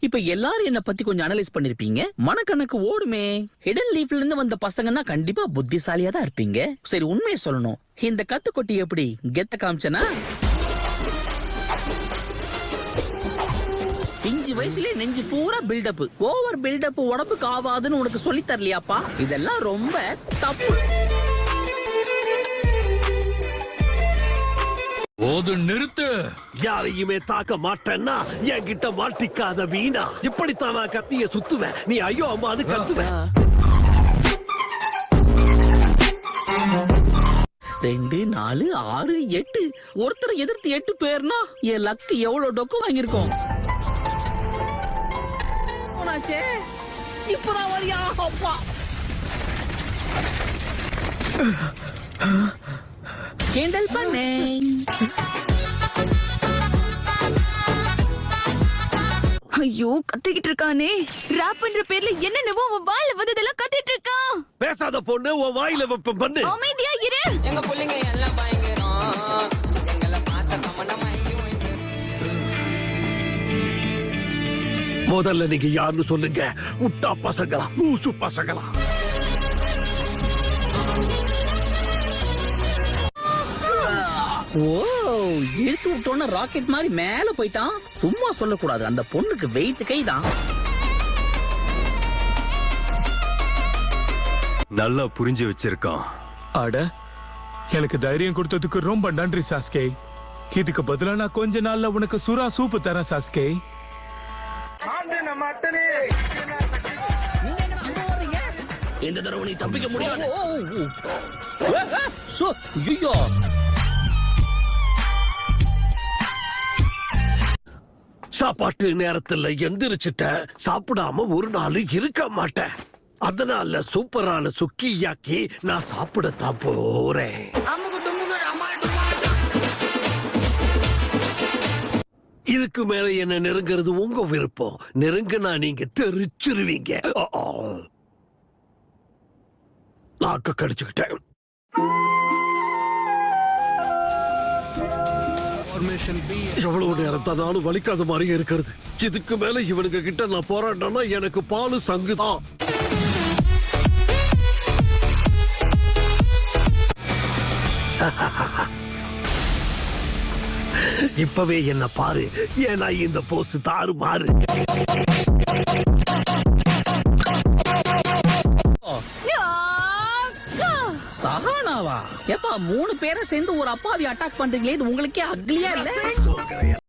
இப்ப எல்லாரும் என்ன பத்தி கொஞ்சம் அனலைஸ் பண்ணிருப்பீங்க. மனக்கணக்கு ஓடுமே. ஹிடன் லீஃப்ல இருந்து வந்த பசங்கன்னா கண்டிப்பா புத்திசாலியா தான் இருப்பீங்க. சரி, உண்மையை சொல்லணும், இந்த கத்துக்கொட்டி எப்படி கெத்த காமிச்சனா? பிஞ்சு வயசுல நெஞ்சு பூரா பில்டப். ஓவர் பில்டப் உடம்புக்கு ஆவாதுன்னு உனக்கு சொல்லி தரலையாப்பா? இதெல்லாம் ரொம்ப தப்பு. போது நிறுத்து. யாரையுமே தாக்க மாட்டேன்னா என்கிட்ட மாட்டிக்காத வீணா. இப்படித்தான் நான் கத்திய சுத்துவேன், நீ ஐயோ அம்மான்னு கத்துவேன். 2 4 6 8 ஒருத்தரை எதிர்த்து 8 பேர்னா என் லக்கு எவ்வளவு டொக்கு வாங்கியிருக்கோம். இப்பதான் வரியா அப்பா? கேண்டல் பண்ணே. ஐயோ, கத்திக்கிட்டு இருக்கானே. ராப் பண்ற பேர்ல என்னென்னவோ அவன் வாயில வந்ததெல்லாம் கத்திட்டு இருக்கான். பேசாத பொண்ணு, உன் வாயில வெப்பம் பண்ணு. அமைதியா இரு. எங்க புள்ளைங்க எல்லாம் பயங்கரம். எங்களை பார்த்த கமண்டமா முதல்ல நீங்க யாருன்னு சொல்லுங்க. முட்டா பசங்களா, லூசு பசங்களா? ஓ, இழுத்து விட்டோன்னு ராக்கெட் மாதிரி மேல போயிட்டான். சும்மா சொல்லக்கூடாது, அந்த பொண்ணுக்கு வெயிட் கைதான். நல்லா புரிஞ்சு வச்சிருக்கான். அட, எனக்கு தைரியம் கொடுத்ததுக்கு ரொம்ப நன்றி சாஸ்கே. இதுக்கு பதிலா நான் கொஞ்ச நாள்ல உனக்கு சுறா சூப்பு தரேன் சாஸ்கே. இந்த தடவை நீ தப்பிக்க முடியாது. சாப்பாட்டு நேரத்துல எந்திரிச்சிட்ட, சாப்பிடாம ஒரு நாள் இருக்க மாட்டேன். அதனால சூப்பரான சுக்கியாக்கி நான் சாப்பிடத்தான் போறேன். இதுக்கு மேல என்ன நெருங்கிறது உங்க விருப்பம். நெருங்கினா நீங்க தெரிச்சிருவீங்க. நாக்க கடிச்சுக்கிட்டேன். எவ்வளவு நேரம் தான் நானும் வலிக்காத மாதிரி இருக்கிறது. இதுக்கு மேல இவனுங்க கிட்ட நான் போராட்டம்னா எனக்கு பாலு சங்குதான். இப்பவே என்ன பாரு, ஏன்னா இந்த போஸ் தாறு மாறு. சஹானாவா? எப்பா 3 பேரை சேர்ந்து ஒரு அப்பாவி அட்டாக் பண்றீங்களே, இது உங்களுக்கே அக்லியா இல்ல?